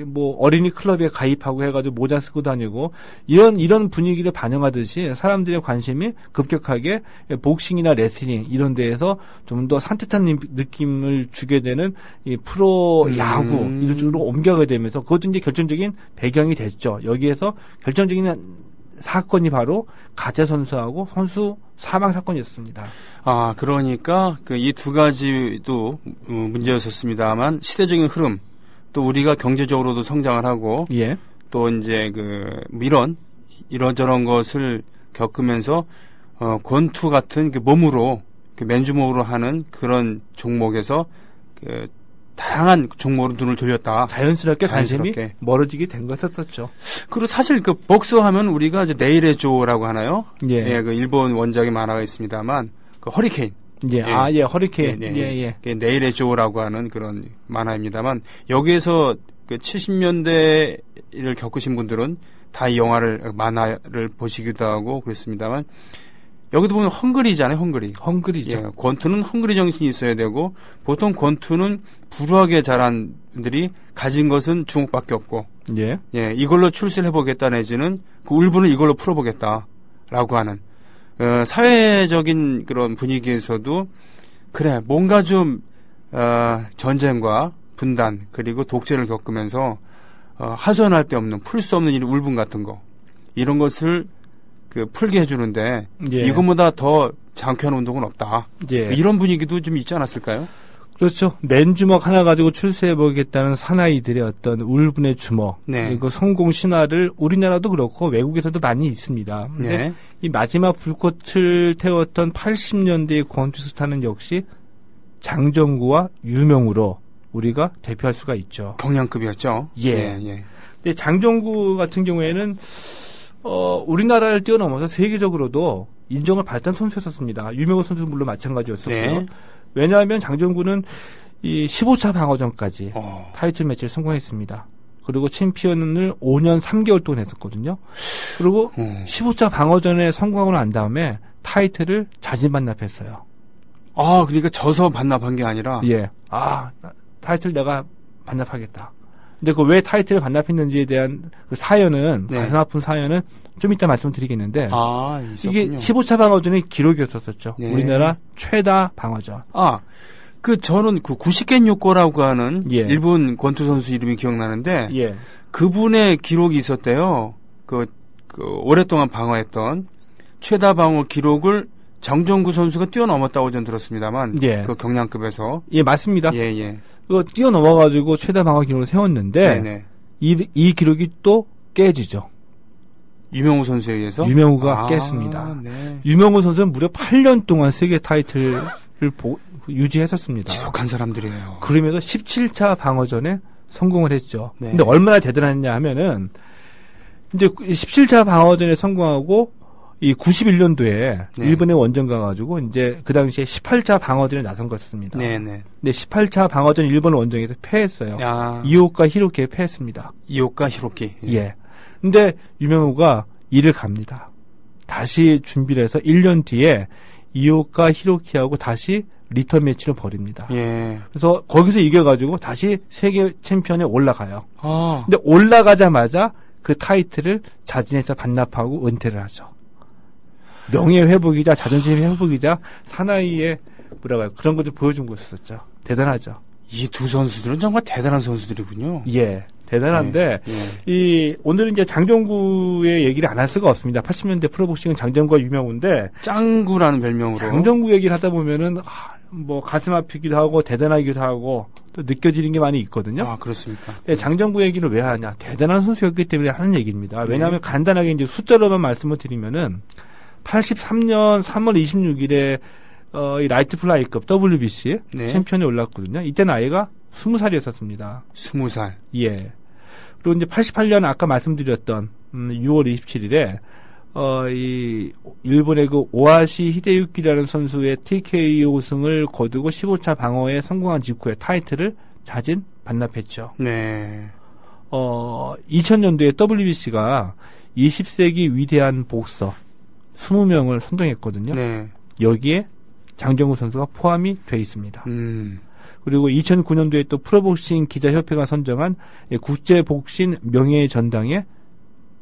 뭐 어린이 클럽에 가입하고 해가지고 모자 쓰고 다니고 이런 분위기를 반영하듯이 사람들의 관심이 급격하게 복싱이나 레슬링 이런 데에서 좀 더 산뜻한 느낌을 주게 되는 이 프로 야구 이런 쪽으로 옮겨가게 되면서 그것도 이제 결정적인 배경이 됐죠. 여기에서 결정적인 사건이 바로 가짜 선수하고 선수 사망 사건이었습니다. 그러니까 이 두 가지도 문제였었습니다만 시대적인 흐름 또 우리가 경제적으로도 성장을 하고 또 이제 이런저런 것을 겪으면서 권투 같은 몸으로 맨주먹으로 하는 그런 종목에서 다양한 종목으로 눈을 돌렸다. 자연스럽게 관심이 멀어지게 된 것이었었죠. 그리고 사실 복서하면 우리가 이제 네일의 조라고 하나요? 예. 예, 일본 원작의 만화가 있습니다만 허리케인. 예. 허리케인. 네일의 조라고 하는 그런 만화입니다만 여기에서 70년대를 겪으신 분들은 다 이 만화를 보시기도 하고 그랬습니다만 여기도 보면 헝그리잖아요, 헝그리죠. 예, 권투는 헝그리 정신이 있어야 되고 보통 권투는 불우하게 자란 분들이 가진 것은 주먹밖에 없고 예, 이걸로 출세를 해보겠다 내지는 그 울분을 이걸로 풀어보겠다라고 하는 사회적인 그런 분위기에서도 그래 뭔가 좀 전쟁과 분단 그리고 독재를 겪으면서 하소연할 데 없는 풀 수 없는 이 울분 같은 거 이런 것을 풀게 해주는데 이것보다 더 장쾌한 운동은 없다. 이런 분위기도 좀 있지 않았을까요? 그렇죠. 맨주먹 하나 가지고 출세해보겠다는 사나이들의 어떤 울분의 주먹 그리고 성공 신화를 우리나라도 그렇고 외국에서도 많이 있습니다. 근데 이 마지막 불꽃을 태웠던 80년대의 권투 스타는 역시 장정구와 유명우로 우리가 대표할 수가 있죠. 경량급이었죠. 근데 장정구 같은 경우에는 우리나라를 뛰어넘어서 세계적으로도 인정을 받았던 선수였었습니다. 유명우 선수 물론 마찬가지였었고요. 왜냐하면 장정구는 이 15차 방어전까지 타이틀 매치를 성공했습니다. 그리고 챔피언을 5년 3개월 동안 했었거든요. 그리고 15차 방어전에 성공하고 난 다음에 타이틀을 자진반납했어요. 그러니까 져서 반납한 게 아니라? 타이틀 내가 반납하겠다. 근데 그 왜 타이틀을 반납했는지에 대한 그 사연은, 가슴 아픈 사연은 좀 이따 말씀드리겠는데, 이게 15차 방어전의 기록이었었죠. 우리나라 최다 방어전. 저는 90겐 요코라고 하는 일본 권투 선수 이름이 기억나는데, 그분의 기록이 있었대요. 오랫동안 방어했던 최다 방어 기록을 장정구 선수가 뛰어넘었다고 전 들었습니다만, 그 경량급에서. 맞습니다. 그거 뛰어넘어가지고 최다 방어 기록을 세웠는데, 이 기록이 또 깨지죠. 유명우 선수에 의해서? 유명우가 깼습니다. 유명우 선수는 무려 8년 동안 세계 타이틀을 유지했었습니다. 지독한 사람들이에요. 그러면서 17차 방어전에 성공을 했죠. 근데 얼마나 대단했냐 하면은, 이제 17차 방어전에 성공하고, 이 91년도에 일본에 원정 가가지고 이제 그 당시에 18차 방어전에 나선 것입니다. 근데 18차 방어전 일본 원정에서 패했어요. 이오카 히로키에 패했습니다. 이오카 히로키. 근데 유명우가 이를 갑니다. 다시 준비를 해서 1년 뒤에 이오카 히로키하고 다시 리턴 매치를 벌입니다. 그래서 거기서 이겨가지고 다시 세계 챔피언에 올라가요. 근데 올라가자마자 그 타이틀을 자진해서 반납하고 은퇴를 하죠. 명예 회복이자 자존심 회복이자 사나이의 그런 것을 보여준 것이었죠. 대단하죠. 이 두 선수들은 정말 대단한 선수들이군요. 대단한데 오늘은 이제 장정구의 얘기를 안 할 수가 없습니다. 80년대 프로복싱은 장정구가 유명한데 짱구라는 별명으로 장정구 얘기를 하다 보면은 가슴 아프기도 하고 대단하기도 하고 또 느껴지는 게 많이 있거든요. 그렇습니까? 장정구 얘기를 왜 하냐? 대단한 선수였기 때문에 하는 얘기입니다. 왜냐하면 간단하게 이제 숫자로만 말씀을 드리면은 83년 3월 26일에 이 라이트 플라이급 WBC 챔피언에 올랐거든요. 이때 나이가 20살이었었습니다. 20살. 그리고 이제 88년 아까 말씀드렸던 6월 27일에 이 일본의 그 오하시 히데유키라는 선수의 TKO 승을 거두고 15차 방어에 성공한 직후에 타이틀을 자진 반납했죠. 2000년도에 WBC가 20세기 위대한 복서 20명을 선정했거든요. 여기에 장정구 선수가 포함이 돼 있습니다. 그리고 2009년도에 또 프로복싱 기자협회가 선정한 국제복싱 명예의 전당에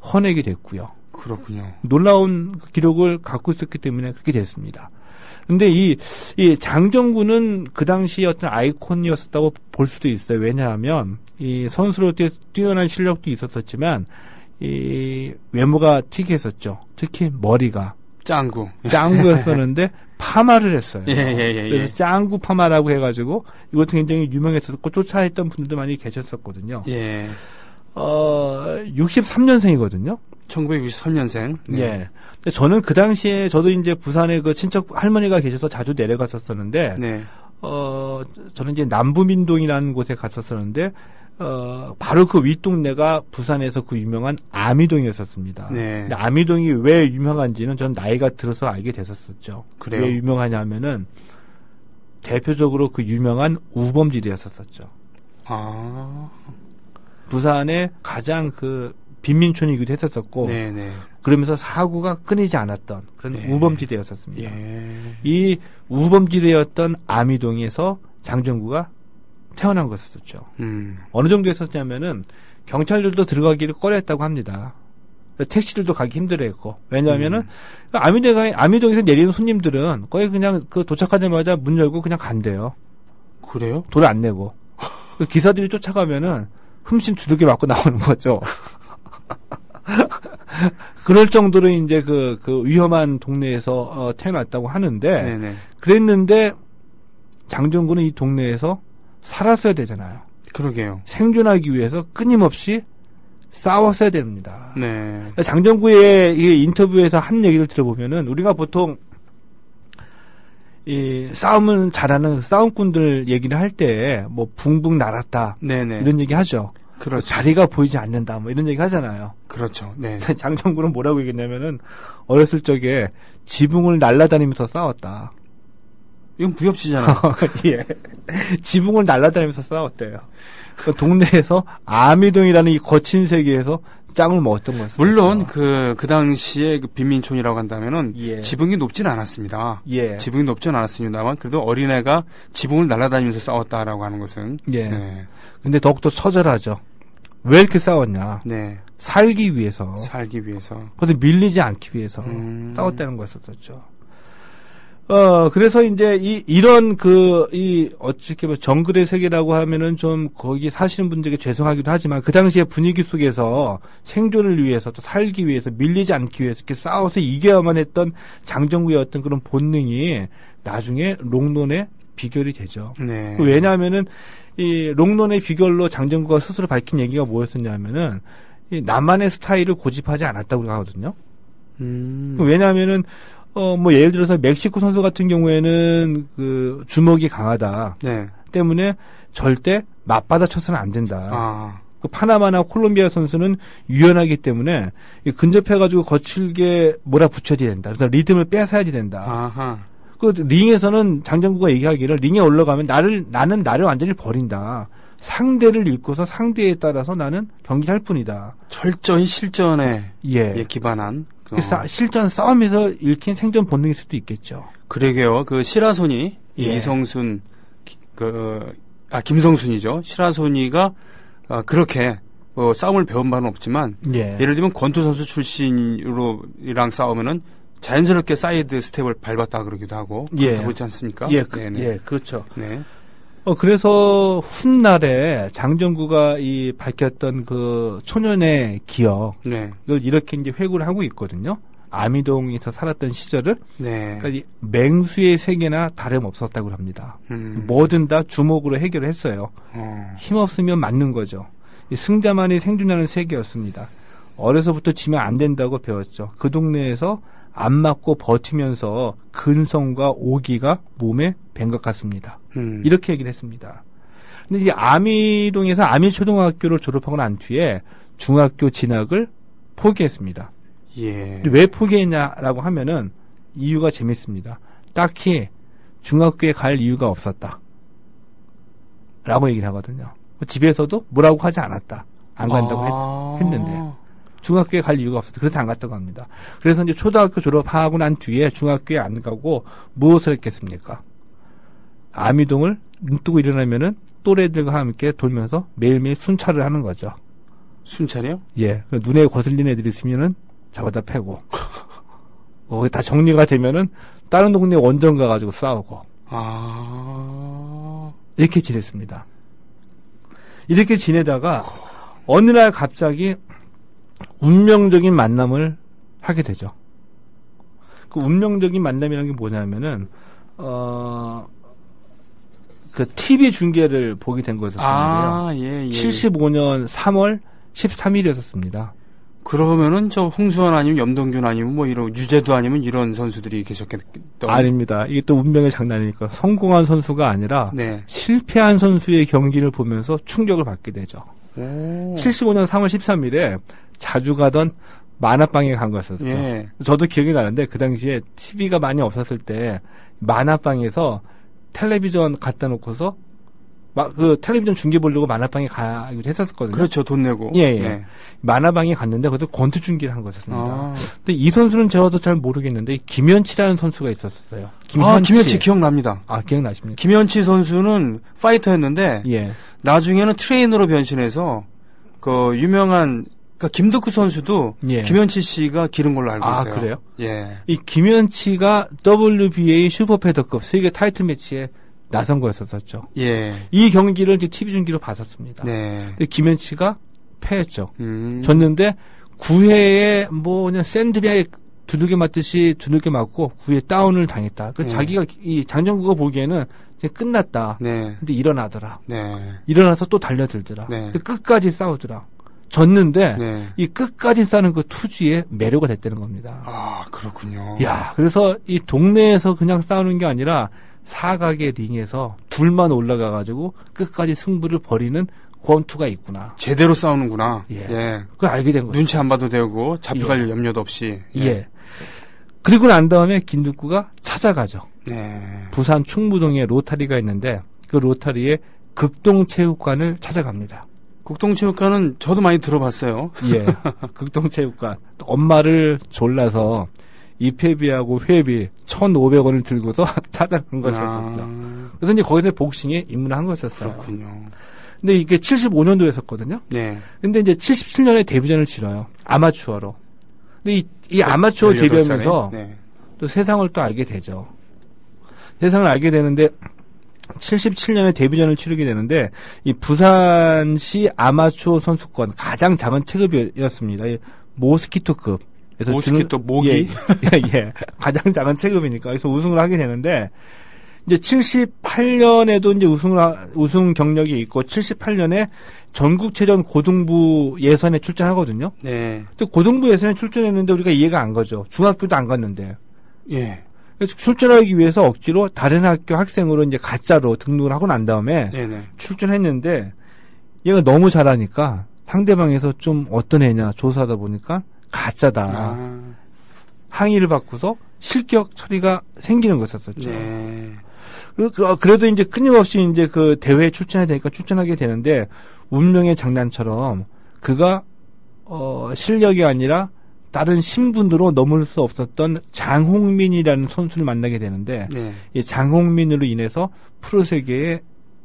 헌액이 됐고요. 그렇군요. 놀라운 기록을 갖고 있었기 때문에 그렇게 됐습니다. 근데 이 장정구는 그 당시 어떤 아이콘이었다고 볼 수도 있어요. 왜냐하면 이 선수로 뛰어난 실력도 있었지만 이 외모가 특이했었죠. 특히 머리가 짱구였었는데 파마를 했어요. 그래서 짱구 파마라고 해가지고 이것도 굉장히 유명했었고 쫓아했던 분들도 많이 계셨었거든요. 63년생이거든요. 1963년생. 네. 예. 근데 저는 그 당시에 저도 이제 부산에 그 친척 할머니가 계셔서 자주 내려갔었었는데, 네. 저는 이제 남부민동이라는 곳에 갔었었는데, 바로 그 윗동네가 부산에서 그 유명한 아미동이었었습니다. 네. 근데 아미동이 왜 유명한지는 전 나이가 들어서 알게 됐었었죠. 그래요? 왜 유명하냐면은, 대표적으로 그 유명한 우범지대였었죠. 아. 부산의 가장 그 빈민촌이기도 했었었고, 네네. 그러면서 사고가 끊이지 않았던 그런 예. 우범지대였었습니다. 예. 이 우범지대였던 아미동에서 장정구가 태어난 것이었죠. 어느 정도 했었냐면은 경찰들도 들어가기를 꺼려했다고 합니다. 택시들도 가기 힘들어했고, 왜냐하면은 아미동에서 내리는 손님들은 거의 그냥 그 도착하자마자 문 열고 그냥 간대요. 그래요? 돈 안 내고. 기사들이 쫓아가면은 흠씬 두들겨 맞고 나오는 거죠. 그럴 정도로 이제 그 위험한 동네에서 태어났다고 하는데, 네네. 그랬는데 장정구는 이 동네에서 살았어야 되잖아요. 그러게요. 생존하기 위해서 끊임없이 싸웠어야 됩니다. 네. 장정구의 이 인터뷰에서 한 얘기를 들어보면은 우리가 보통 이 싸움을 잘하는 싸움꾼들 얘기를 할 때 뭐 붕붕 날았다. 네네. 이런 얘기 하죠. 그렇죠. 자리가 보이지 않는다. 뭐 이런 얘기 하잖아요. 그렇죠. 네. 장정구는 뭐라고 얘기했냐면은 어렸을 적에 지붕을 날아다니면서 싸웠다. 이건 부엽시잖아요. 예. 지붕을 날아다니면서 싸웠대요. 그 동네에서 아미동이라는 이 거친 세계에서 짱을 먹었던 거였어요. 물론 그 당시에 그 빈민촌이라고 한다면은 예. 지붕이 높진 않았습니다. 예. 지붕이 높진 않았습니다만 그래도 어린애가 지붕을 날아다니면서 싸웠다라고 하는 것은 예. 네. 근데 더욱더 처절하죠. 왜 이렇게 싸웠냐? 네. 살기 위해서. 살기 위해서. 그래서 밀리지 않기 위해서 싸웠다는 거였었죠. 그래서 이제 이런 어떻게 보면 정글의 세계라고 하면은 좀 거기 사시는 분들에게 죄송하기도 하지만 그 당시의 분위기 속에서 생존을 위해서 또 살기 위해서 밀리지 않기 위해서 이렇게 싸워서 이겨야만 했던 장정구의 어떤 그런 본능이 나중에 롱론의 비결이 되죠. 네. 왜냐하면은 이 롱론의 비결로 장정구가 스스로 밝힌 얘기가 뭐였었냐면은 이 나만의 스타일을 고집하지 않았다고 하거든요. 왜냐하면은 뭐 예를 들어서 멕시코 선수 같은 경우에는 그 주먹이 강하다. 네. 때문에 절대 맞받아 쳐서는 안 된다. 아. 그 파나마나 콜롬비아 선수는 유연하기 때문에 근접해가지고 거칠게 몰아붙여야 된다. 그래서 리듬을 뺏어야지 된다. 아하. 그 링에서는 장정구가 얘기하기를 링에 올라가면 나는 나를 완전히 버린다. 상대를 읽고서 상대에 따라서 나는 경기할 뿐이다. 철저히 실전에 예. 기반한 실전 싸움에서 읽힌 생존 본능일 수도 있겠죠. 그러게요. 그 시라소니 예. 이성순 김성순이죠. 시라소니가 그렇게 싸움을 배운 바는 없지만 예. 예를 들면 권투 선수 출신으로랑 싸우면은 자연스럽게 사이드 스텝을 밟았다 그러기도 하고 예. 그렇지 않습니까? 예, 예, 그렇죠. 네. 그래서 훗날에 장정구가 이 밝혔던 그 초년의 기억, 네. 이걸 이렇게 이제 회고를 하고 있거든요. 아미동에서 살았던 시절을, 네. 그러니까 이 맹수의 세계나 다름없었다고 합니다. 뭐든 다 주먹으로 해결을 했어요. 힘없으면 맞는 거죠. 이 승자만이 생존하는 세계였습니다. 어려서부터 지면 안 된다고 배웠죠. 그 동네에서 안 맞고 버티면서 근성과 오기가 몸에 밴 것 같습니다. 이렇게 얘기를 했습니다. 근데 이 아미동에서 아미초등학교를 졸업하고 난 뒤에 중학교 진학을 포기했습니다. 예. 왜 포기했냐라고 하면은 이유가 재밌습니다. 딱히 중학교에 갈 이유가 없었다. 라고 얘기를 하거든요. 집에서도 뭐라고 하지 않았다. 안 간다고 했는데. 중학교에 갈 이유가 없었다. 그래서 안 갔다고 합니다. 그래서 이제 초등학교 졸업하고 난 뒤에 중학교에 안 가고 무엇을 했겠습니까? 아미동을 눈 뜨고 일어나면은 또래들과 함께 돌면서 매일매일 순찰을 하는 거죠. 순찰이요? 예. 눈에 거슬리는 애들이 있으면은 잡아다 패고. 다 정리가 되면은 다른 동네 원정 가가지고 싸우고. 이렇게 지냈습니다. 이렇게 지내다가 어느 날 갑자기 운명적인 만남을 하게 되죠. 그 운명적인 만남이라는 게 뭐냐면은 그 TV 중계를 보게 된 거였었는데요. 예. 75년 3월 13일이었습니다. 그러면은 저 홍수환 아니면 염동균 아니면 뭐 이런 유재두 아니면 이런 선수들이 계셨겠던. 아닙니다. 이게 또 운명의 장난이니까 성공한 선수가 아니라 네. 실패한 선수의 경기를 보면서 충격을 받게 되죠. 75년 3월 13일에 자주 가던 만화방에 간 거였었어요. 예. 저도 기억이 나는데 그 당시에 TV가 많이 없었을 때 만화방에서 텔레비전 갖다 놓고서 그 텔레비전 중계 보려고 만화방에 가기도 했었거든요. 그렇죠. 돈 내고. 예, 예. 네. 만화방에 갔는데 거기서 권투 중계를 한 거였습니다. 근데 이 선수는 저도 잘 모르겠는데 김현치라는 선수가 있었어요. 김현치 기억납니다. 기억나십니까? 김현치 선수는 파이터였는데 예. 나중에는 트레이너로 변신해서 그 유명한 그러니까 김덕구 선수도 예. 김현치 씨가 기른 걸로 알고 있어요. 아, 그래요? 예. 이 김현치가 WBA 슈퍼패더급 세계 타이틀 매치에 나선 거였었죠. 예. 이 경기를 이제 TV 중계로 봤었습니다. 네. 근데 김현치가 패했죠. 졌는데 9회에 뭐 그냥 샌드백에 두들겨 맞듯이 두들겨 맞고 9회 다운을 당했다. 그 자기가 이 장정구가 보기에는 이제 끝났다. 네. 근데 일어나더라. 네. 일어나서 또 달려들더라. 네. 근데 끝까지 싸우더라. 졌는데 네. 이 끝까지 싸는 그 투지에 매료가 됐다는 겁니다. 아, 그렇군요. 야, 그래서 이 동네에서 그냥 싸우는 게 아니라 사각의 링에서 둘만 올라가가지고 끝까지 승부를 벌이는 권투가 있구나. 제대로 싸우는구나. 예. 예. 그걸 알게 된 거죠. 눈치 안 봐도 되고 잡혀갈 염려도 없이. 예. 그리고 난 다음에 김득구가 찾아가죠. 네. 부산 충무동에 로타리가 있는데 그 로타리에 극동체육관을 찾아갑니다. 극동체육관은 저도 많이 들어봤어요. 예. 극동체육관. 엄마를 졸라서 입회비하고 회비 1,500원을 들고서 찾아간 것이었었죠. 그래서 이제 거기서 복싱에 입문한 거였었어요. 그렇군요. 근데 이게 75년도였었거든요. 네. 근데 이제 77년에 데뷔전을 치러요. 아마추어로. 근데 이 아마추어 18살에? 데뷔하면서 네. 또 세상을 또 알게 되죠. 세상을 알게 되는데 77년에 데뷔전을 치르게 되는데 이 부산시 아마추어 선수권 가장 작은 체급이었습니다. 이 모스키토급. 그래서 모스키토 모기? 예. 가장 작은 체급이니까 그래서 우승을 하게 되는데 이제 78년에도 이제 우승 경력이 있고 78년에 전국체전 고등부 예선에 출전하거든요. 네. 근데 고등부 예선에 출전했는데 우리가 이해가 안 가죠. 중학교도 안 갔는데. 예. 그래서 출전하기 위해서 억지로 다른 학교 학생으로 이제 가짜로 등록을 하고 난 다음에 네네. 출전했는데 얘가 너무 잘하니까 상대방에서 좀 어떤 애냐 조사하다 보니까 가짜다. 항의를 받고서 실격 처리가 생기는 것이었었죠. 네. 그래도 이제 끊임없이 이제 그 대회에 출전해야 되니까 출전하게 되는데 운명의 장난처럼 그가 실력이 아니라 다른 신분으로 넘을 수 없었던 장홍민이라는 선수를 만나게 되는데 네. 이 장홍민으로 인해서 프로 세계에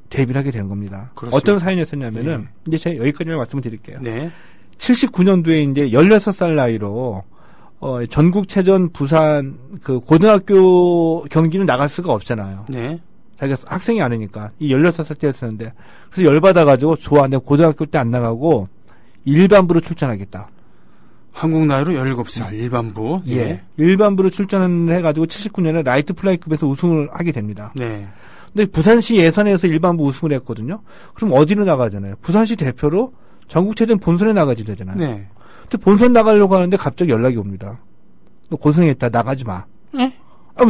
데뷔를 하게 되는 겁니다. 그렇습니다. 어떤 사연이었냐면은 네. 이제 제가 여기까지만 말씀을 드릴게요. 네. 79년도에 이제 16살 나이로 전국체전 부산 그 고등학교 경기는 나갈 수가 없잖아요. 네. 자기가 학생이 아니니까 이 16살 때였었는데 그래서 열받아가지고 좋아 내가 고등학교 때 안 나가고 일반부로 출전하겠다. 한국 나이로 17살 일반부. 예. 일반부로 출전을 해가지고 79년에 라이트 플라이급에서 우승을 하게 됩니다. 네. 근데 부산시 예선에서 일반부 우승을 했거든요. 그럼 어디로 나가잖아요? 부산시 대표로 전국체전 본선에 나가지 되잖아요. 네. 근데 본선 나가려고 하는데 갑자기 연락이 옵니다. 너 고생했다. 나가지 마. 네?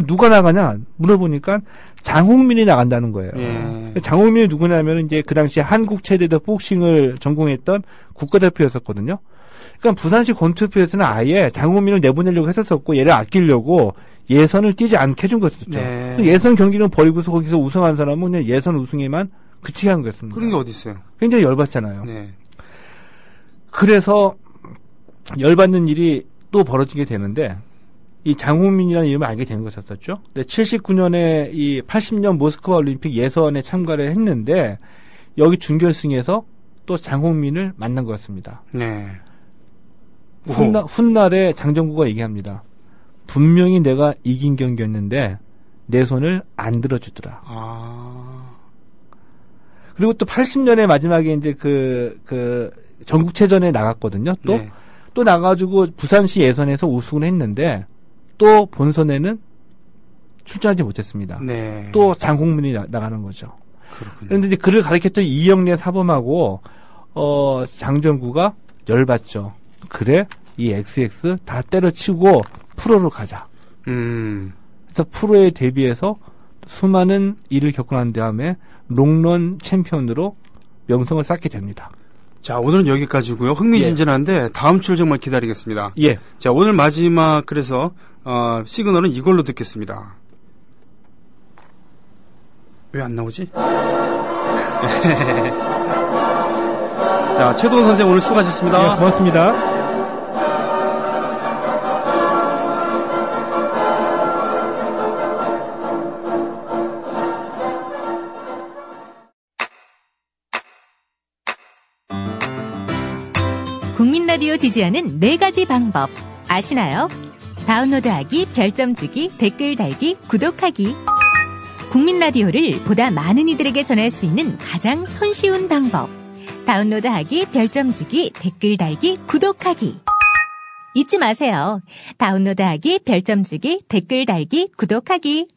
누가 나가냐? 물어보니까 장홍민이 나간다는 거예요. 예. 장홍민이 누구냐면 이제 그 당시에 한국 최대대 복싱을 전공했던 국가대표였었거든요. 그러니까 부산시 권투협회에서는 아예 장홍민을 내보내려고 했었었고 얘를 아끼려고 예선을 뛰지 않게 해준 것이었죠. 네. 예선 경기는 버리고서 거기서 우승한 사람은 그냥 예선 우승에만 그치게 한 거였습니다. 그런 게 어디 있어요? 굉장히 열받잖아요. 네. 그래서 열받는 일이 또 벌어지게 되는데 이 장홍민이라는 이름을 알게 된 것이었었죠. 79년에 이 80년 모스크바 올림픽 예선에 참가를 했는데 여기 준결승에서 또 장홍민을 만난 거였습니다. 네. 훗날에 장정구가 얘기합니다. 분명히 내가 이긴 경기였는데 내 손을 안 들어주더라. 그리고 또 80년에 마지막에 이제 그 전국체전에 나갔거든요. 또 나가지고 부산시 예선에서 우승을 했는데 또 본선에는 출전하지 못했습니다. 네. 또 장홍민이 나가는 거죠. 그렇군요. 그런데 이제 그를 가르쳤던 이영래 사범하고 장정구가 열받죠. 그래 이 XX 다 때려치우고 프로로 가자. 그래서 프로에 데뷔해서 수많은 일을 겪고 난 다음에 롱런 챔피언으로 명성을 쌓게 됩니다. 자, 오늘은 여기까지고요. 흥미진진한데 다음 주를 정말 기다리겠습니다. 예. 자, 오늘 마지막 그래서 시그널은 이걸로 듣겠습니다. 왜 안 나오지? 자, 최동원 선생님 오늘 수고하셨습니다. 예, 고맙습니다. 국민 라디오 지지하는 4가지 방법 아시나요? 다운로드하기, 별점 주기, 댓글 달기, 구독하기. 국민 라디오를 보다 많은 이들에게 전할 수 있는 가장 손쉬운 방법. 다운로드하기, 별점 주기, 댓글 달기, 구독하기. 잊지 마세요. 다운로드하기, 별점 주기, 댓글 달기, 구독하기.